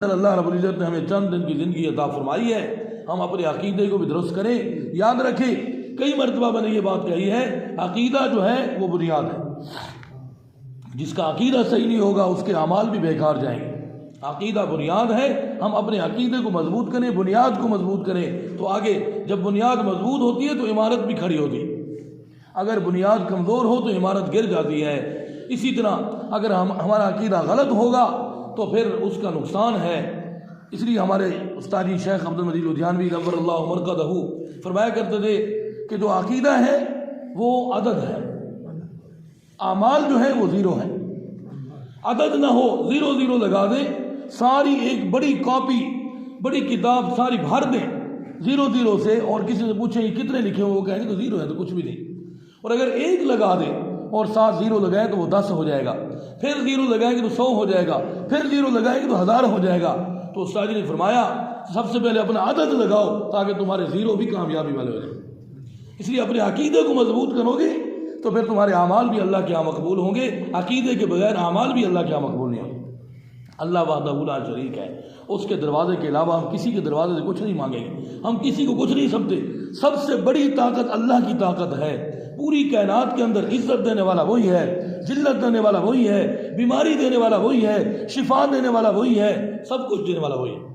اللہ رب العزت نے ہمیں چند دن کی زندگی عطا فرمائی ہے، ہم اپنے عقیدے کو بھی درست کریں۔ یاد رکھیں، کئی مرتبہ میں نے یہ بات کہی ہے، عقیدہ جو ہے وہ بنیاد ہے۔ جس کا عقیدہ صحیح نہیں ہوگا اس کے اعمال بھی بیکار جائیں گے۔ عقیدہ بنیاد ہے، ہم اپنے عقیدے کو مضبوط کریں، بنیاد کو مضبوط کریں، تو آگے جب بنیاد مضبوط ہوتی ہے تو عمارت بھی کھڑی ہوتی ہے۔ اگر بنیاد کمزور ہو تو عمارت گر جاتی ہے۔ اسی طرح اگر ہمارا عقیدہ غلط ہوگا تو پھر اس کا نقصان ہے۔ اس لیے ہمارے استاد شیخ عبد المجید لدھیانوی نور اللہ مرقدہ فرمایا کرتے تھے کہ جو عقیدہ ہے وہ عدد ہے، اعمال جو ہے وہ زیرو ہے۔ عدد نہ ہو، زیرو زیرو لگا دیں، ساری ایک بڑی کاپی، بڑی کتاب ساری بھر دیں زیرو زیرو سے، اور کسی سے پوچھیں یہ کتنے لکھے ہو، وہ کہیں گے تو زیرو ہے، تو کچھ بھی نہیں۔ اور اگر ایک لگا دیں اور 7 زیرو لگائیں تو وہ 10 ہو جائے گا، پھر زیرو لگائیں گے تو 100 ہو جائے گا، پھر زیرو لگائیں گے تو 1000 ہو جائے گا۔ تو استاد جی نے فرمایا سب سے پہلے اپنا عدد لگاؤ تاکہ تمہارے زیرو بھی کامیابی والے ہو جائیں۔ اس لیے اپنے عقیدے کو مضبوط کرو گے تو پھر تمہارے اعمال بھی اللہ کے ہاں مقبول ہوں گے۔ عقیدے کے بغیر اعمال بھی اللہ کے ہاں مقبول نہیں ہوں گے۔ اللہ وحدہ لا شریک ہے، اس کے دروازے کے علاوہ ہم کسی کے دروازے سے کچھ نہیں مانگیں گے، ہم کسی کو کچھ نہیں سمجھتے۔ سب سے بڑی طاقت اللہ کی طاقت ہے۔ پوری کائنات کے اندر عزت دینے والا وہی ہے، ذلت دینے والا وہی ہے، بیماری دینے والا وہی ہے، شفا دینے والا وہی ہے، سب کچھ دینے والا وہی ہے۔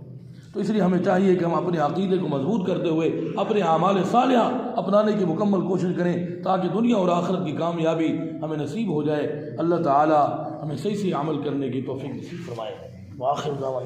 تو اس لیے ہمیں چاہیے کہ ہم اپنے عقیدے کو مضبوط کرتے ہوئے اپنے اعمال صالحہ اپنانے کی مکمل کوشش کریں تاکہ دنیا اور آخرت کی کامیابی ہمیں نصیب ہو جائے۔ اللہ تعالی ہمیں صحیح سے عمل کرنے کی توفیق نصیب فرمائے۔ وآخر دعوانا